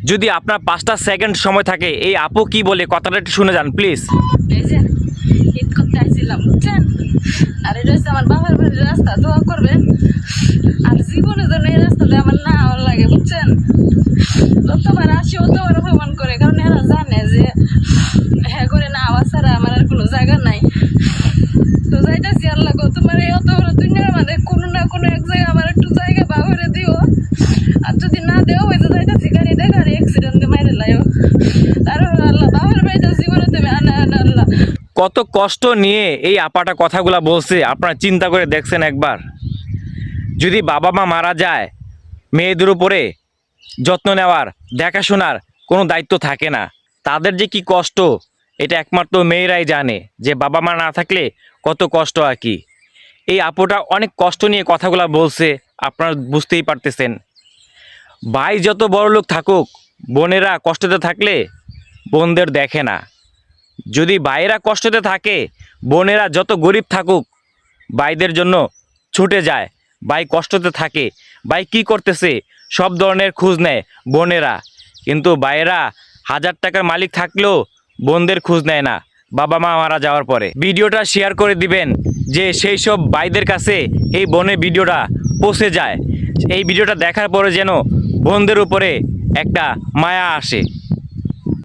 যদি আপনার 5টা সেকেন্ড সময় থাকে এই আপু কি বলে কথাটা একটু শুনে যান প্লিজ। এই যে ঈদ করতে আসছিলাম বুঝছেন, আর এটা হচ্ছে আমার বাবার বাড়ির রাস্তা, দোয়া করবেন। আর জীবনে যেন এই রাস্তাতে আমার না ভালো লাগে বুঝছেন। যতবার আসি অতবার অপমান করে, কারণ এরা জানে যে হ্যাঁ করে না আওয়াজ ছাড়া আমার আর কোনো জায়গা নাই। তো যাইতেছি, আল্লাহ গো তোমার এই অত বড় দুনিয়ার মানে কোনো না কোনো এক জায়গায় আমার একটু জায়গা বা করে দিও। আর যদি না দেও হয়তো যাইতেছি গাড়ি দেখা আর অ্যাক্সিডেন্টে মাইরে লাইও। তারপর আল্লাহ বাবার বাড়িতে জীবনে তুমি আনা আনা আল্লাহ। কত কষ্ট নিয়ে এই আপাটা কথাগুলা বলছে আপনারা চিন্তা করে দেখছেন একবার। যদি বাবা মা মারা যায় মেয়েদের উপরে যত্ন নেওয়ার দেখাশোনার কোনো দায়িত্ব থাকে না, তাদের যে কি কষ্ট এটা একমাত্র মেয়েরাই জানে, যে বাবা মা না থাকলে কত কষ্ট আর কি। এই আপুটা অনেক কষ্ট নিয়ে কথাগুলো বলছে, আপনারা বুঝতেই পারতেছেন। ভাই যত বড় লোক থাকুক, বোনেরা কষ্টতে থাকলে বোনদের দেখে না। যদি ভাইয়েরা কষ্টতে থাকে, বোনেরা যত গরিব থাকুক ভাইদের জন্য ছুটে যায়। ভাই কষ্টতে থাকে, ভাই কি করতেছে সব ধরনের খোঁজ নেয় বোনেরা, কিন্তু ভাইয়েরা 1000 টাকার মালিক থাকলেও বোনদের খোঁজ নেয় না বাবা মা মারা যাওয়ার পরে। ভিডিওটা শেয়ার করে দিবেন যে সেই সব ভাইদের কাছে এই বোনের ভিডিওটা পৌঁছে যায়। এই ভিডিওটা দেখার পরে যেন বোনদের উপরে একটা মায়া আসে।